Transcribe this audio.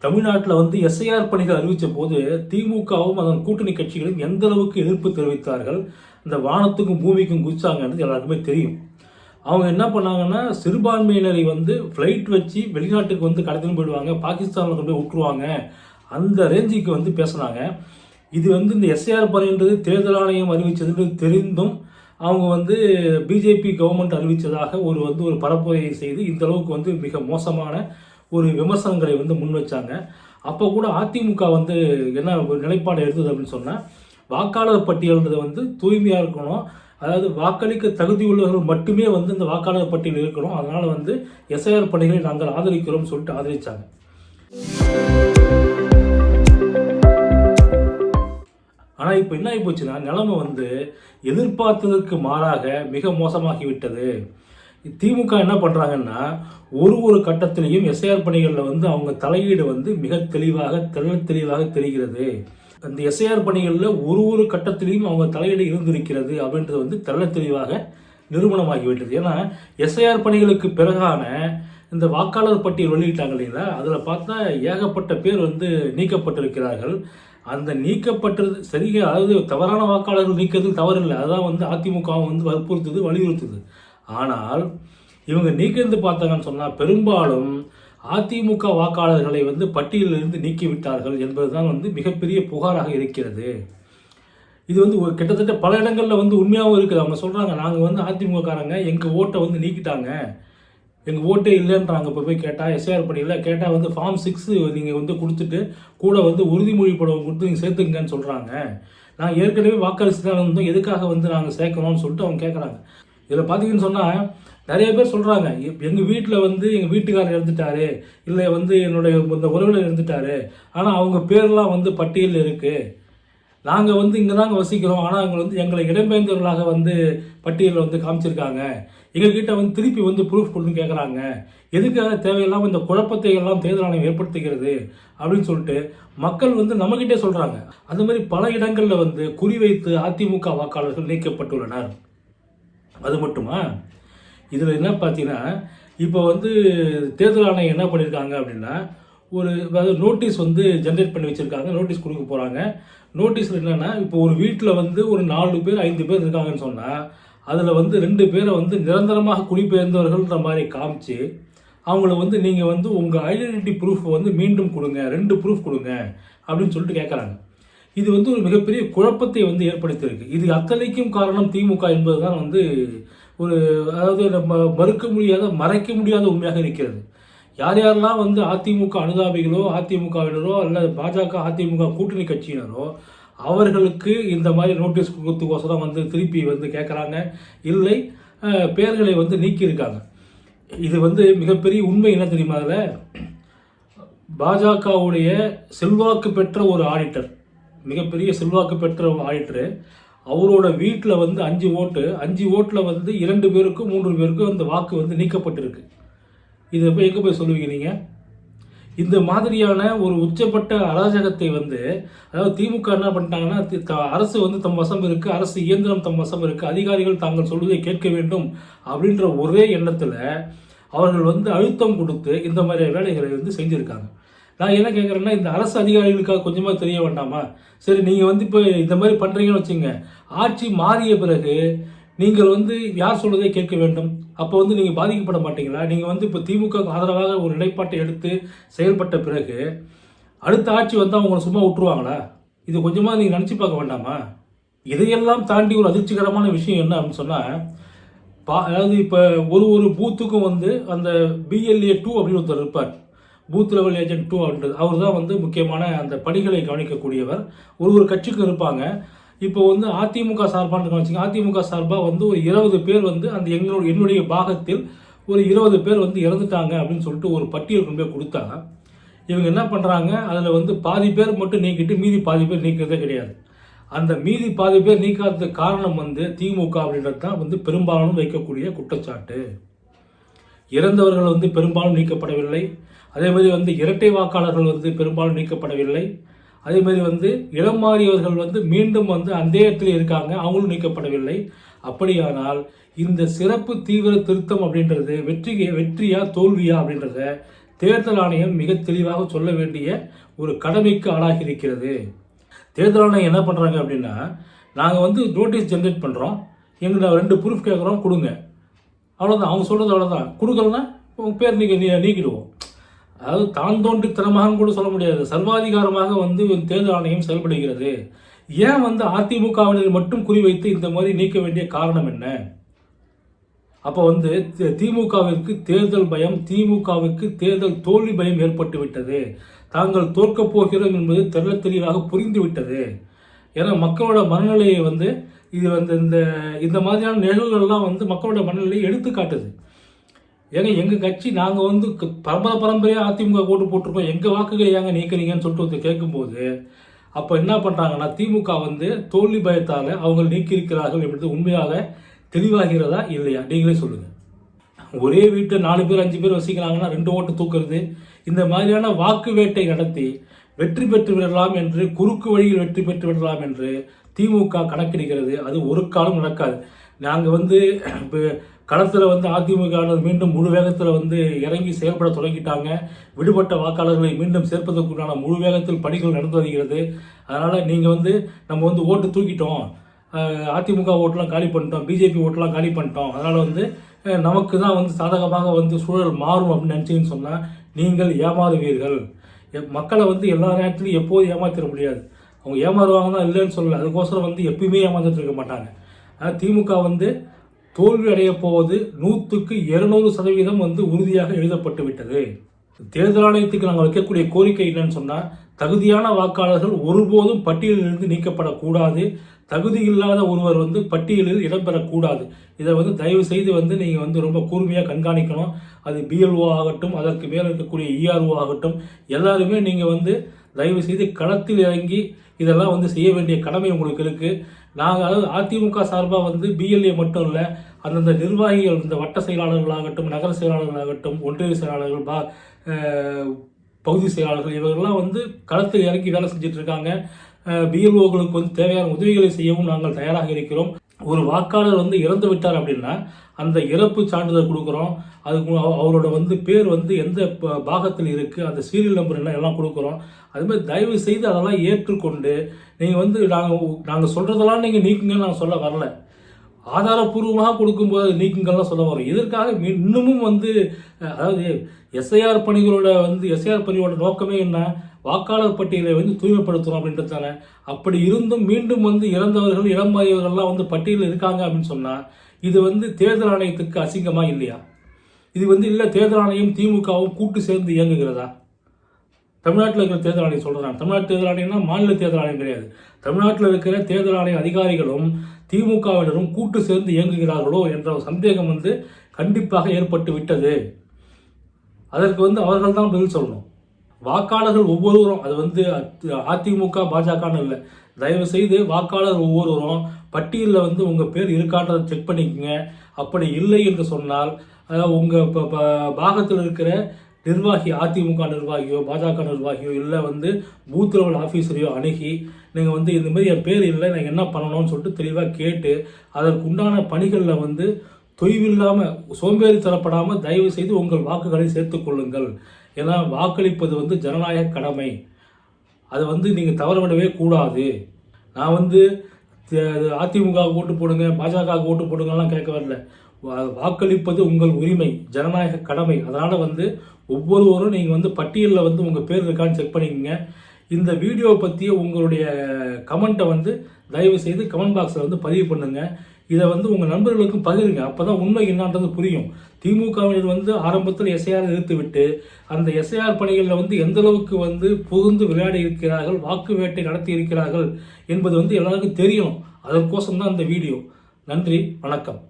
தமிழ்நாட்டில் வந்து எஸ்ஐஆர் பணிகள் அறிவித்த போது திமுகவும் அதன் கூட்டணி கட்சிகளும் எந்த அளவுக்கு எதிர்ப்பு தெரிவித்தார்கள், இந்த வானத்துக்கும் பூமிக்கும் குதிச்சாங்கன்றது எல்லாருக்குமே தெரியும். அவங்க என்ன பண்ணாங்கன்னா, சிறுபான்மையினரை வந்து ஃப்ளைட் வச்சு வெளிநாட்டுக்கு வந்து கடத்தின்னு போயிடுவாங்க, பாகிஸ்தானில் கொண்டு போய் விட்டுருவாங்க, அந்த ரேஞ்சுக்கு வந்து பேசுனாங்க. இது வந்து இந்த எஸ்ஐஆர் பணின்றது தேர்தல் ஆணையம் அறிவித்ததுன்றது தெரிந்தும் அவங்க வந்து பிஜேபி கவர்மெண்ட் அறிவித்ததாக ஒரு பரப்புரையை செய்து இந்த அளவுக்கு வந்து மிக மோசமான ஒரு விமர்சனங்களை வந்து முன் வச்சாங்க. அப்போ கூட அதிமுக வந்து என்ன ஒரு நிலைப்பாடு எடுத்தது அப்படின்னு சொன்னால், வாக்காளர் பட்டியல்ன்றது வந்து தூய்மையாக இருக்கணும், அதாவது வாக்களிக்க தகுதி உள்ளவர்கள் மட்டுமே வந்து இந்த வாக்காளர் பட்டியல் இருக்கணும், அதனால் வந்து எஸ்ஐஆர் பணிகளை நாங்கள் ஆதரிக்கிறோம் சொல்லிட்டு ஆதரித்தாங்க. ஆனால் இப்போ என்ன ஆகி போச்சுன்னா, நிலைமை வந்து எதிர்பார்த்ததற்கு மாறாக மிக மோசமாகிவிட்டது. திமுக என்ன பண்ணுறாங்கன்னா, ஒரு கட்டத்திலையும் எஸ்ஐஆர் பணிகளில் வந்து அவங்க தலையீடு வந்து மிக தெளிவாக தெரிகிறது. அந்த எஸ்ஐஆர் பணிகளில் ஒரு கட்டத்திலையும் அவங்க தலையீடு இருந்திருக்கிறது அப்படின்றது வந்து தெளிவாக நிரூபணமாகிவிட்டது. ஏன்னா எஸ்ஐஆர் பணிகளுக்கு பிறகான இந்த வாக்காளர் பட்டியல் வெளியிட்டாங்க இல்லைங்களா, அதில் பார்த்தா ஏகப்பட்ட பேர் வந்து நீக்கப்பட்டிருக்கிறார்கள். அந்த நீக்கப்பட்டது சரிங்க, அதாவது தவறான வாக்காளர்கள் நீக்கிறது தவறில்லை, அதான் வந்து அதிமுகவும் வந்து வலியுறுத்துது. ஆனால் இவங்க நீக்கிறது பார்த்தாங்கன்னு சொன்னால் பெரும்பாலும் அதிமுக வாக்காளர்களை வந்து பட்டியலிலிருந்து நீக்கிவிட்டார்கள் என்பதுதான் வந்து மிகப்பெரிய புகாராக இருக்கிறது. இது வந்து கிட்டத்தட்ட பல இடங்களில் வந்து உண்மையாகவும் இருக்குது. அவங்க சொல்கிறாங்க, நாங்கள் வந்து அதிமுககாரங்க எங்கள் ஓட்டை வந்து நீக்கிட்டாங்க, எங்கள் ஓட்டே இல்லைன்றாங்க. இப்போ போய் கேட்டால் எஸ்ஐஆர் பணியில் கேட்டால் வந்து ஃபார்ம் 6 நீங்கள் வந்து கொடுத்துட்டு கூட வந்து உறுதிமொழி படம் கொடுத்து நீங்கள் சேர்த்துங்கன்னு சொல்கிறாங்க. நாங்கள் ஏற்கனவே வாக்களித்து தான் இருந்தோம், எதுக்காக வந்து நாங்கள் சேர்க்கணும்னு சொல்லிட்டு அவங்க கேட்குறாங்க. இதில் பார்த்தீங்கன்னு சொன்னால் நிறைய பேர் சொல்கிறாங்க, எங்கள் வீட்டில் வந்து எங்கள் வீட்டுக்காரர் இறந்துட்டாரு, இல்லை வந்து என்னுடைய இந்த உறவினர் இறந்துட்டாரு, ஆனால் அவங்க பேர்லாம் வந்து பட்டியலில் இருக்குது, நாங்கள் வந்து இங்கே தாங்க வசிக்கிறோம், ஆனால் அவங்க வந்து எங்களை இடம்பெயர்ந்தவர்களாக வந்து பட்டியலில் வந்து காமிச்சிருக்காங்க, எங்கள்கிட்ட வந்து திருப்பி வந்து ப்ரூஃப் கொடுன்னு கேட்குறாங்க, எதுக்காக தேவையில்லாமல் இந்த குழப்பத்தை எல்லாம் தேர்தல் ஆணையம் ஏற்படுத்துகிறது அப்படின்னு சொல்லிட்டு மக்கள் வந்து நம்மகிட்டே சொல்கிறாங்க. அந்த மாதிரி பல இடங்களில் வந்து குறிவைத்து அதிமுக வாக்காளர்கள் நீக்கப்பட்டுள்ளனர். அது மட்டுமா, இதில் என்ன பார்த்தீங்கன்னா, இப்போ வந்து தேர்தல் ஆணையம் என்ன பண்ணியிருக்காங்க அப்படின்னா, அதாவது நோட்டீஸ் வந்து ஜென்ரேட் பண்ணி வச்சுருக்காங்க, நோட்டீஸ் கொடுக்க போகிறாங்க. நோட்டீஸில் என்னென்னா, இப்போ ஒரு வீட்டில் வந்து ஒரு 4 பேர் 5 பேர் இருக்காங்கன்னு சொன்னால் அதில் வந்து 2 பேரை வந்து நிரந்தரமாக குடிபெயர்ந்தவர்கள்ன்ற மாதிரி காமிச்சு அவங்கள வந்து நீங்கள் வந்து உங்கள் ஐடென்டிட்டி ப்ரூஃப் வந்து மீண்டும் கொடுங்க, 2 ப்ரூஃப் கொடுங்க அப்படின்னு சொல்லிட்டு கேட்குறாங்க. இது வந்து ஒரு மிகப்பெரிய குழப்பத்தை வந்து ஏற்படுத்தியிருக்கு. இது அத்தனைக்கும் காரணம் திமுக என்பது தான் வந்து அதாவது நம்ம மறைக்க முடியாத உண்மையாக இருக்கிறது. யாரெல்லாம் வந்து அதிமுக அனுதாபிகளோ அதிமுகவினரோ அல்லது பாஜக அதிமுக கூட்டணி கட்சியினரோ அவர்களுக்கு இந்த மாதிரி நோட்டீஸ் கொடுக்கறதுக்கோசரம் வந்து திருப்பி வந்து கேட்குறாங்க, இல்லை பெயர்களை வந்து நீக்கியிருக்காங்க. இது வந்து மிகப்பெரிய உண்மை என்ன தெரியுமா, அதில் பாஜகவுடைய செல்வாக்கு பெற்ற ஒரு ஆடிட்டர், மிகப்பெரிய செல்வாக்கு பெற்ற ஆடிட்டரு, அவரோட வீட்டில் வந்து 5 ஓட்டில் வந்து 2 பேருக்கும் 3 பேருக்கும் அந்த வாக்கு வந்து நீக்கப்பட்டிருக்கு. இதை போய் எங்கே போய் சொல்லுவீங்க நீங்கள்? இந்த மாதிரியான ஒரு உச்சப்பட்ட அராஜகத்தை வந்து, அதாவது திமுக என்ன பண்ணிட்டாங்கன்னா, அரசு வந்து தம் வசம் இருக்குது, அரசு இயந்திரம் தம் வசம் இருக்குது, அதிகாரிகள் தாங்கள் சொல்வதை கேட்க வேண்டும் அப்படின்ற ஒரே எண்ணத்தில் அவர்கள் வந்து அழுத்தம் கொடுத்து இந்த மாதிரி வேலைகளை வந்து செஞ்சுருக்காங்க. நான் என்ன கேட்குறேன்னா, இந்த அரசு அதிகாரிகளுக்காக கொஞ்சமாக தெரிய வேண்டாமா? சரி, நீங்கள் வந்து இப்போ இந்த மாதிரி பண்ணுறீங்கன்னு வச்சுங்க, ஆட்சி மாறிய பிறகு நீங்கள் வந்து யார் சொல்வதை கேட்க வேண்டும்? அப்போ வந்து நீங்கள் பாதிக்கப்பட மாட்டீங்களா? நீங்கள் வந்து இப்போ திமுக ஆதரவாக ஒரு நிலைப்பாட்டை எடுத்து செயல்பட்ட பிறகு அடுத்த ஆட்சி வந்து அவங்கள சும்மா விட்டுருவாங்களா? இது கொஞ்சமாக நீங்கள் நினச்சி பார்க்க வேண்டாமா? இதையெல்லாம் தாண்டி ஒரு அதிர்ச்சிகரமான விஷயம் என்ன அப்படின்னு சொன்னால், அதாவது இப்போ ஒரு பூத்துக்கும் வந்து அந்த BLA 2 அப்படின்னு ஒருத்தர் இருப்பார், பூத் லெவல் ஏஜென்ட் 2 அப்படின்றது, அவர் தான் வந்து முக்கியமான அந்த பணிகளை கவனிக்கக்கூடியவர். ஒரு கட்சிக்கும் இருப்பாங்க. இப்போ வந்து அதிமுக சார்பான்னு வச்சுங்க, அதிமுக சார்பாக வந்து ஒரு 20 பேர் வந்து அந்த என்னுடைய பாகத்தில் ஒரு 20 பேர் வந்து இறந்துட்டாங்க அப்படின்னு சொல்லிட்டு ஒரு பட்டியல் கொண்டு போய் கொடுத்தா, இவங்க என்ன பண்ணுறாங்க, அதில் வந்து பாதி பேர் மட்டும் நீக்கிட்டு மீதி பாதி பேர் நீக்கிறதே கிடையாது. அந்த மீதி பாதி பேர் நீக்காததுக்கு காரணம் வந்து திமுக அப்படின்றது தான் வந்து பெரும்பாலும் வைக்கக்கூடிய குற்றச்சாட்டு. இறந்தவர்கள் வந்து பெரும்பாலும் நீக்கப்படவில்லை, அதே மாதிரி வந்து இரட்டை வாக்காளர்கள் வந்து பெரும்பாலும் நீக்கப்படவில்லை, அதே மாதிரி வந்து இடம் மாறியவர்கள் வந்து மீண்டும் வந்து அந்த இடத்துல இருக்காங்க, அவங்களும் நீக்கப்படவில்லை. அப்படியானால் இந்த சிறப்பு தீவிர திருத்தம் அப்படின்றது வெற்றியா தோல்வியா அப்படின்றத தேர்தல் ஆணையம் மிக தெளிவாக சொல்ல வேண்டிய ஒரு கடமைக்கு ஆளாகி இருக்கிறது. தேர்தல் ஆணையம் என்ன பண்ணுறாங்க அப்படின்னா, நாங்கள் வந்து நோட்டீஸ் ஜென்ரேட் பண்ணுறோம், எங்களை 2 ப்ரூஃப் கேட்குறோம், கொடுங்க, அவ்வளோதான். அவங்க சொல்கிறது அவ்வளோதான். கொடுக்கலன்னா உங்கள் பேர் நீக்கிடுவோம். அதாவது தான் தோன்றித்தனமாக கூட சொல்ல முடியாது, சர்வாதிகாரமாக வந்து தேர்தல் ஆணையம் செயல்படுகிறது. ஏன் வந்து அதிமுகவினர் மட்டும் குறிவைத்து இந்த மாதிரி நீக்க வேண்டிய காரணம் என்ன? அப்போ வந்து திமுகவிற்கு தேர்தல் பயம், திமுகவிற்கு தேர்தல் தோல்வி பயம் ஏற்பட்டு விட்டது. தாங்கள் தோற்கப் போகிறோம் என்பது தெள்ள தெளிவாக புரிந்துவிட்டது. ஏன்னா மக்களோட மனநிலையை வந்து இது வந்து இந்த மாதிரியான நிகழ்வுகள்லாம் வந்து மக்களோட மனநிலையை எடுத்து காட்டுது. ஏங்க எங்கள் கட்சி நாங்கள் வந்து பரம்பரையாக அதிமுக ஓட்டு போட்டிருக்கோம், எங்கள் வாக்குகளை ஏங்க நீக்கிறீங்கன்னு சொல்லிட்டு ஒருத்தர் கேட்கும்போது அப்போ என்ன பண்ணுறாங்கன்னா, திமுக வந்து தோல்வி பயத்தால் அவங்க நீக்கியிருக்கிறார்கள் என்பது உண்மையாக தெளிவாகிறதா இல்லையா? நீங்களே சொல்லுங்கள். ஒரே வீட்டில் 4 பேர் 5 பேர் வசிக்கிறாங்கன்னா 2 ஓட்டு தூக்குறது, இந்த மாதிரியான வாக்கு வேட்டை நடத்தி வெற்றி பெற்று விடலாம் என்று, குறுக்கு வழியில் வெற்றி பெற்று விடலாம் என்று திமுக கணக்கெடுக்கிறது. அது ஒரு காலம் நடக்காது. நாங்கள் வந்து இப்போ களத்தில் வந்து அதிமுக மீண்டும் முழு வேகத்தில் வந்து இறங்கி செயல்பட தொடங்கிட்டாங்க. விடுபட்ட வாக்காளர்களை மீண்டும் சேர்ப்பதற்குண்டான முழு வேகத்தில் பணிகள் நடந்து வருகிறது. அதனால் நீங்கள் வந்து நம்ம வந்து ஓட்டு தூக்கிட்டோம், அதிமுக ஓட்டெலாம் காலி பண்ணிட்டோம், பிஜேபி ஓட்டெலாம் காலி பண்ணிட்டோம், அதனால் வந்து நமக்கு தான் வந்து சாதகமாக வந்து சூழல் மாறும் அப்படின்னு நினச்சிங்கன்னு சொன்னால் நீங்கள் ஏமாறுவீர்கள். மக்களை வந்து எல்லா நேரத்துலையும் எப்போதும் ஏமாற்றிட முடியாது. அவங்க ஏமாறுவாங்க தான் இல்லைன்னு சொல்லலை, அதுக்கோசரம் வந்து எப்பயுமே ஏமாந்துட்டு இருக்க மாட்டாங்க. திமுக வந்து தோல்வி அடைய போவது 100க்கு 200% வந்து உறுதியாக எழுதப்பட்டு விட்டது. தேர்தல் ஆணையத்துக்கு நாங்கள் வைக்கக்கூடிய கோரிக்கை என்னன்னு சொன்னால், தகுதியான வாக்காளர்கள் ஒருபோதும் பட்டியலிலிருந்து நீக்கப்படக்கூடாது. தகுதி இல்லாத ஒருவர் வந்து பட்டியலில் இடம்பெறக்கூடாது. இதை வந்து தயவு செய்து வந்து நீங்கள் வந்து ரொம்ப கூர்மையாக கண்காணிக்கணும். அது பிஎல்ஓ ஆகட்டும், அதற்கு மேலே இருக்கக்கூடிய இஆர்ஓ ஆகட்டும், எல்லாருமே நீங்கள் வந்து தயவு செய்து களத்தில் இறங்கி இதெல்லாம் வந்து செய்ய வேண்டிய கடமை உங்களுக்கு இருக்குது. நாங்கள் அதாவது அதிமுக சார்பாக வந்து பிஎல்ஏ மட்டும் இல்லை, அந்தந்த நிர்வாகிகள், இந்த வட்ட செயலாளர்களாகட்டும், நகர செயலாளர்களாகட்டும், ஒன்றிய செயலாளர்கள், பகுதி செயலாளர்கள், இவர்கள்லாம் வந்து களத்தில் இறங்கி வேலை செஞ்சுட்டு இருக்காங்க. பிஎல்ஓக்களுக்கு வந்து தேவையான உதவிகளை செய்யவும் நாங்கள் தயாராக இருக்கிறோம். ஒரு வாக்காளர் வந்து இறந்து விட்டார் அப்படின்னா அந்த இறப்பு சான்றிதழ் கொடுக்குறோம். அதுக்கு அவரோட வந்து பேர் வந்து எந்த பாகத்தில் இருக்குது, அந்த சீரியல் நம்பர் எல்லாம் கொடுக்குறோம். அதுமாதிரி தயவு செய்து அதெல்லாம் ஏற்றுக்கொண்டு நீங்கள் வந்து நாங்கள் சொல்கிறதெல்லாம் நீங்கள் நீக்குங்கன்னு நான் சொல்ல வரல, ஆதாரப்பூர்வமாக கொடுக்கும்போது நீக்குங்கள்லாம் சொல்ல வரோம். இதற்காக இன்னமும் வந்து அதாவது எஸ்ஐஆர் பணிகளோட வந்து எஸ்ஐஆர் பணியோட நோக்கமே என்ன, வாக்காளர் பட்டியலை வந்து தூய்மைப்படுத்துகிறோம் அப்படின்றது தானே. அப்படி இருந்தும் மீண்டும் வந்து இறந்தவர்கள், இளமாறியவர்கள்லாம் வந்து பட்டியலில் இருக்காங்க அப்படின்னு சொன்னால் இது வந்து தேர்தல் ஆணையத்துக்கு அசிங்கமாக இல்லையா? இது வந்து இல்லை தேர்தல் ஆணையம் திமுகவும் கூட்டு சேர்ந்து இயங்குகிறதா? தமிழ்நாட்டில் இருக்கிற தேர்தல் ஆணையம் சொல்கிறேன், தமிழ்நாட்டு தேர்தல் ஆணையம்னா மாநில தேர்தல் ஆணையம் கிடையாது. தமிழ்நாட்டில் இருக்கிற தேர்தல் ஆணைய அதிகாரிகளும் திமுகவினரும் கூட்டு சேர்ந்து இயங்குகிறார்களோ என்ற சந்தேகம் வந்து கண்டிப்பாக ஏற்பட்டு விட்டது. அதற்கு வந்து அவர்கள் தான் பதில் சொல்லணும். வாக்காளர்கள் ஒவ்வொருவரும், அது வந்து அதிமுக பாஜகன்னு இல்லை, தயவு செய்து வாக்காளர் ஒவ்வொருவரும் பட்டியலில் வந்து உங்கள் பேர் இருக்கான்றதை செக் பண்ணிக்கோங்க. அப்படி இல்லை என்று சொன்னால் உங்கள் பாகத்தில் இருக்கிற நிர்வாகி, அதிமுக நிர்வாகியோ பாஜக நிர்வாகியோ இல்லை வந்து பூத் லெவல் ஆஃபீஸரையோ அணுகி நீங்கள் வந்து இந்த மாதிரி என் பேர் இல்லை, நான் என்ன பண்ணணும்னு சொல்லிட்டு தெளிவாக கேட்டு அதற்கு உண்டான பணிகளில் வந்து தொய்வில்லாமல் சோம்பேறித்தனப்படாமல் தயவு செய்து உங்கள் வாக்குகளை சேர்த்துக்கொள்ளுங்கள். ஏன்னா வாக்களிப்பது வந்து ஜனநாயக கடமை, அதை வந்து நீங்கள் தவறவிடவே கூடாது. நான் வந்து அதிமுக ஓட்டு போடுங்க, பாஜக ஓட்டு போடுங்கலாம் கேட்க வரல. வாக்களிப்பது உங்கள் உரிமை, ஜனநாயக கடமை. அதனால் வந்து ஒவ்வொருவரும் நீங்கள் வந்து பட்டியலில் வந்து உங்கள் பேர் இருக்கான்னு செக் பண்ணிக்கோங்க. இந்த வீடியோவை பற்றிய உங்களுடைய கமெண்ட்டை வந்து தயவு செய்து கமெண்ட் பாக்ஸில் வந்து பதிவு பண்ணுங்கள். இதை வந்து உங்கள் நண்பர்களுக்கும் பகிருங்க, அப்போ தான் உண்மை என்னன்றது புரியும். திமுகவினர் வந்து ஆரம்பத்தில் எஸ்ஐஆர் எதிர்த்து விட்டு அந்த எஸ்ஐஆர் பணிகளில் வந்து எந்தளவுக்கு வந்து புகுந்து விளையாடி இருக்கிறார்கள், வாக்கு வேட்டை நடத்தி இருக்கிறார்கள் என்பது வந்து எல்லாருக்கும் தெரியணும். அதற்கோசம் தான் இந்த வீடியோ. நன்றி, வணக்கம்.